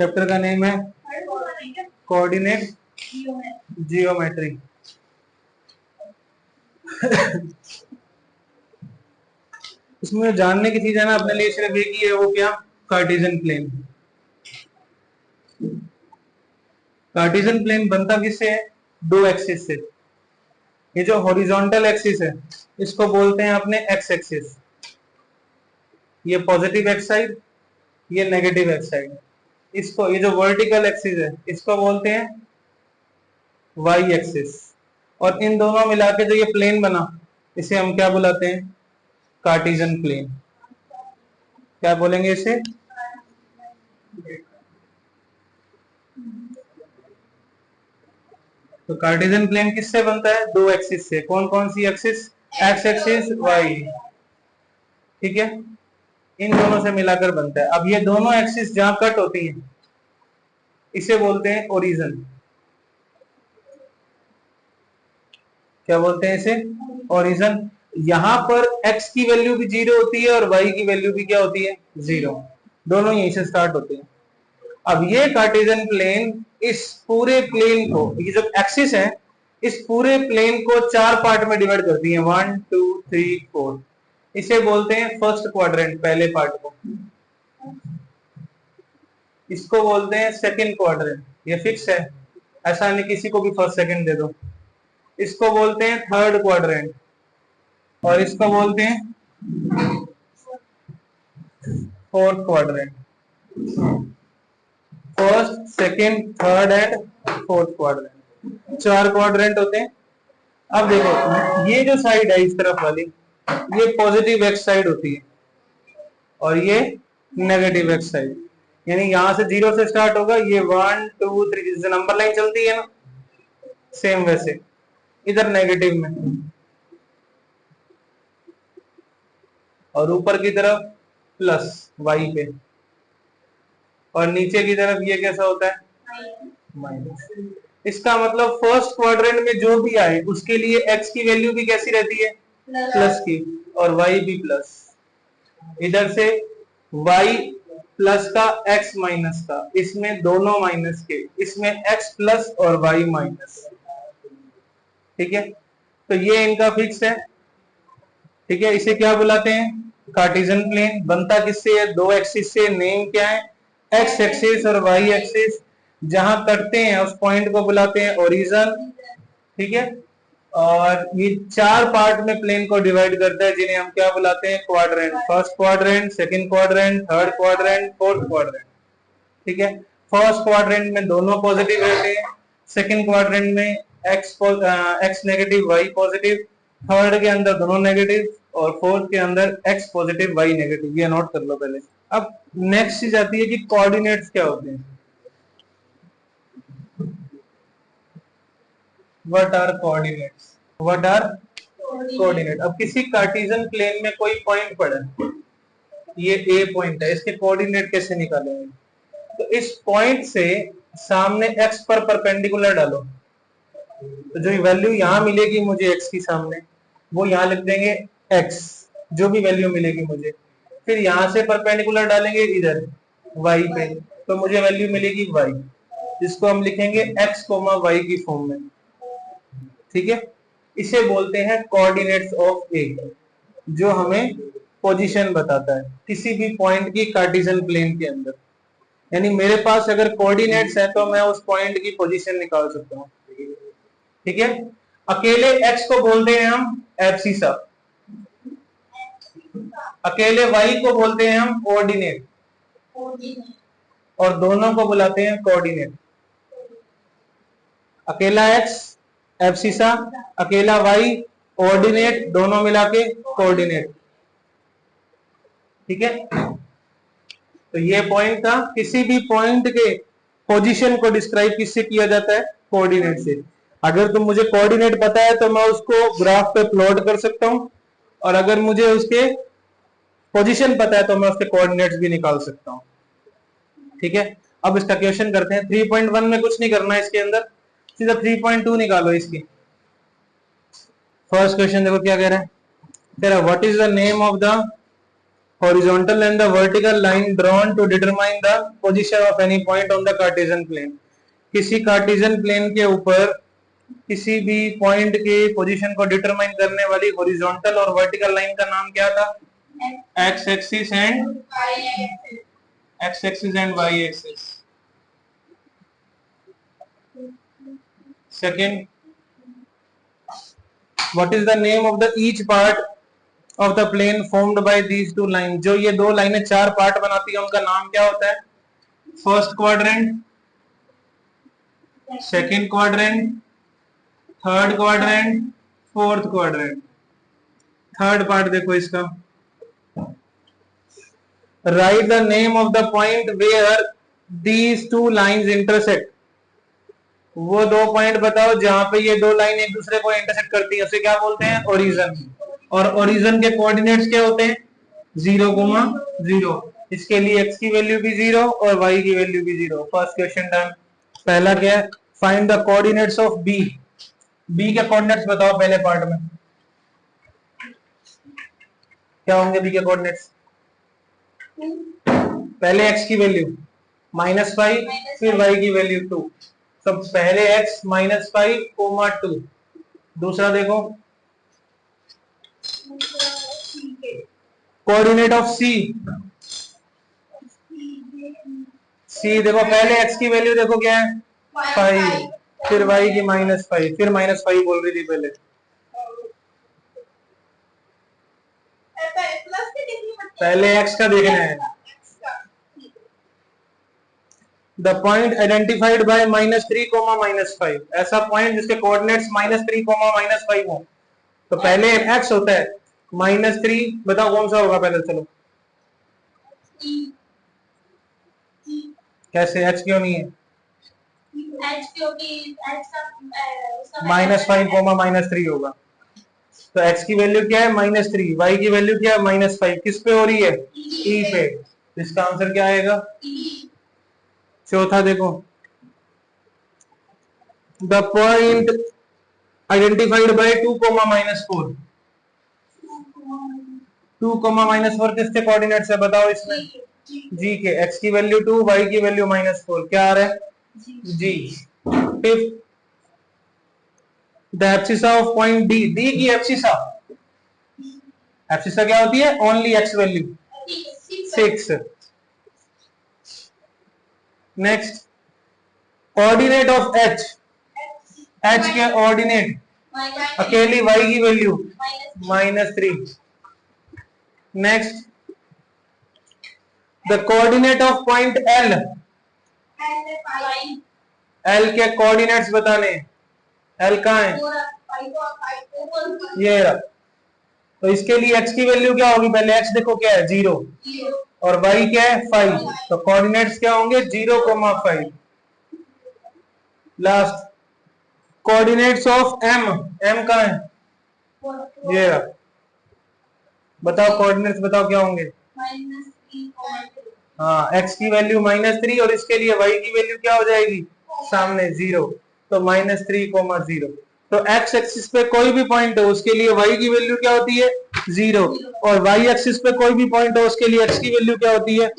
Chapter का name है coordinate geometry. इसमें जानने की चीज है ना अपने लिए सिर्फ एक ही है, वो क्या? Cartesian plane. कार्टेशियन प्लेन बनता किससे है? दो एक्सिस से। ये जो हॉरिजॉन्टल एक्सिस है इसको बोलते हैं अपने एक्स एक्सिस, ये पॉजिटिव एक्स साइड, ये नेगेटिव एक्स साइड। इसको, ये जो वर्टिकल एक्सिस है इसको बोलते हैं वाई एक्सिस। और इन दोनों मिला के जो ये प्लेन बना इसे हम क्या बुलाते हैं? Cartesian plane. क्या बोलेंगे इसे? तो कार्टेशियन प्लेन किससे बनता है? दो एक्सिस से। कौन कौन सी एक्सिस? X axis, y. ठीक है, इन दोनों से मिलाकर बनता है। अब ये दोनों एक्सिस जहां कट होती हैं इसे बोलते हैं ओरिजिन। क्या बोलते हैं इसे? ओरिजिन। यहां पर x की वैल्यू भी 0 होती है और y की वैल्यू भी क्या होती है? 0। दोनों यहीं से स्टार्ट होते हैं। अब ये कार्टेशियन प्लेन इस पूरे प्लेन को, ये जो एक्सिस है इस पूरे प्लेन को चार पार्ट में डिवाइड करती है, 1 2 3 4। इसे बोलते हैं फर्स्ट क्वाड्रेंट, पहले पार्ट को। इसको बोलते हैं सेकंड क्वाड्रेंट, ये फिक्स है, ऐसा नहीं किसी को भी फर्स्ट सेकंड दे दो। इसको बोलते हैं थर्ड क्वाड्रेंट और इसको बोलते हैं fourth quadrant. First, second, third and fourth quadrant, चार क्वाड्रेंट होते हैं। अब देखो ये जो साइड है इस तरफ वाली, ये पॉजिटिव एक्स साइड होती है और ये नेगेटिव एक्स साइड। यानी यहां से 0 से स्टार्ट होगा, ये 1 2 3 जैसे नंबर लाइन चलती है ना, सेम वैसे इधर नेगेटिव में, और ऊपर की तरफ प्लस वाई पे, और नीचे की तरफ ये कैसा होता है? माइनस। इसका मतलब फर्स्ट क्वाड्रेंट में जो भी आए उसके लिए एक्स की वैल्यू भी कैसी रहती है? प्लस की, और वाई भी प्लस। इधर से वाई प्लस का, एक्स माइनस का, इसमें दोनों माइनस के, इसमें एक्स प्लस और वाई माइनस। ठीक है, तो ये इनका फिक्स है। ठीक है, इसे क्या बुलाते हैं? Cartesian plane. बनता किससे है? दो एक्सिस से। नेम क्या है? एक्स एक्सिस और वाई एक्सिस। जहां कटते हैं उस पॉइंट को बुलाते हैं ओरिजिन। ठीक है, और ये चार पार्ट में प्लेन को डिवाइड करता है जिन्हें हम क्या बुलाते हैं? Quadrant. First quadrant, second quadrant, third quadrant, fourth quadrant. ठीक है, फर्स्ट क्वाड्रेंट में दोनों पॉजिटिव रहते हैं, सेकंड क्वाड्रेंट में x negative y positive, third के अंदर दोनों नेगेटिव, और फोर्थ के अंदर एक्स पॉजिटिव वाई नेगेटिव। ये नोट कर लो पहले। अब नेक्स्ट चीज आती है कि कोऑर्डिनेट्स क्या होते हैं। What are coordinates? What are coordinate? अब किसी कार्टेशियन प्लेन में कोई पॉइंट पड़ा है, ये ए पॉइंट है, इसके कोऑर्डिनेट कैसे निकालेंगे? तो इस पॉइंट से सामने एक्स पर परपेंडिकुलर डालो, तो जो वैल्यू यहां मिलेगी मुझे एक्स की सामने, वो यहां लिख देंगे एक्स, जो भी वैल्यू मिलेगी मुझे। फिर यहां से परपेंडिकुलर डालेंगे इधर वाई पे, तो मुझे वैल्यू मिलेगी वाई, जिसको हम लिखेंगे एक्स कोमा वाई की फॉर्म में। ठीक है, इसे बोलते हैं कोऑर्डिनेट्स ऑफ ए, जो हमें पोजीशन बताता है किसी भी पॉइंट की कार्टेशियन प्लेन के अंदर। यानी मेरे पास अगर कोऑर्डिनेट्स है तो मैं उस पॉइंट की पोजीशन निकाल सकता हूँ। ठीक है, अकेले एक्स को बोलते हैं हम एब्सिसा, अकेले वाई को बोलते हैं हम ऑर्डिनेट, और दोनों को बुलाते हैं कोऑर्डिनेट। अकेला एक्स एब्सिसा, अकेला वाई ऑर्डिनेट, दोनों मिला के कोऑर्डिनेट। ठीक है, तो ये पॉइंट था। किसी भी पॉइंट के पोजीशन को डिस्क्राइब किससे किया जाता है? कोऑर्डिनेट से। अगर तुम मुझे कोऑर्डिनेट पता है तो मैं उसको ग्राफ पे प्लॉट कर सकता हूं, और अगर मुझे उसके पोजीशन पता है तो मैं उसके कोऑर्डिनेट्स भी निकाल सकता हूं। ठीक है, अब इसका क्वेश्चन करते हैं। 3.1 में कुछ नहीं करना है इसके अंदर, सीधा 3.2 निकालो इसकी। फर्स्ट क्वेश्चन देखो क्या कह रहा है। कह रहा है what is the name of the horizontal and the vertical line drawn to determine the position of any point on the Cartesian plane. किसी कार्टेशियन प्लेन के ऊपर किसी भी पॉइंट के पोजीशन को डिटरमाइन करने वाली हॉरिजॉन्टल और वर्टिकल लाइन का नाम क्या था? X axis and y axis. Second, what is the name of the each part of the plane formed by these two line. जो ये दो लाइनें चार पार्ट बनाती है उनका नाम क्या होता है? First quadrant, second quadrant, third quadrant, fourth quadrant. Third part देखो इसका. Right the name of the point where these two lines intersect. वो दो पॉइंट बताओ जहां पे ये दो लाइन एक दूसरे को इंटरसेक्ट करती है, उसे क्या बोलते हैं? ओरिजिन. और ओरिजिन के कोऑर्डिनेट्स क्या होते हैं? 0,0. इसके लिए x की वैल्यू भी 0 और y की वैल्यू भी 0. First question done. पहला क्या है? Find the coordinates of b. b के कोऑर्डिनेट्स बताओ पहले पार्ट में. क्या होंगे b के कोऑर्डिनेट्स? पहले x की वैल्यू -5, फिर y की वैल्यू 2. सब पहले x -5, 2. दूसरा देखो कोऑर्डिनेट ऑफ c. c देखो पहले x की वैल्यू देखो क्या है? 5, फिर y की -5, फिर -5 बोल रही थी पहले. पहले x का देखना है. The point identified by -3, -5. ऐसा पॉइंट जिसके कोऑर्डिनेट्स -3, -5 हो. तो पहले x होता है. -3 बताओ कौन सा होगा पहले? चलो कैसे? h क्यों नहीं है? -5, -3 होगा. तो x की वैल्यू क्या है? -3. y की वैल्यू क्या है? -5. किस पे हो रही है? e पे. इसका आंसर क्या आएगा? चौथा देखो द पॉइंट आइडेंटिफाइड बाय 2, -4. 2, -4 किसके कोऑर्डिनेट्स है बताओ इसमें? g के. x की वैल्यू 2, y की वैल्यू -4. क्या आ रहा है? g. Fifth the abscissa of point d. d की एब्सिसा क्या होती है? Only x value 6. Next coordinate of h. h के ऑर्डिनेट अकेली y की value -3. Next the coordinate of point L. L के कोऑर्डिनेट्स बताने. L कहाँ है? ये रहा. तो इसके लिए x की वैल्यू क्या होगी? पहले x देखो क्या है? 0 और y क्या है? 5. तो कोऑर्डिनेट्स क्या होंगे? 0, 5. Last coordinates of m. m कहाँ है? ये रहा. बताओ कोऑर्डिनेट्स बताओ क्या होंगे? हाँ, x की वैल्यू -3 और इसके लिए y की वैल्यू क्या हो जाएगी? सामने 0. तो -3, 0. तो x एक्सिस पे कोई भी पॉइंट हो उसके लिए y की वैल्यू क्या होती है? 0. और y एक्सिस पे कोई भी पॉइंट हो उसके लिए x की वैल्यू क्या होती है?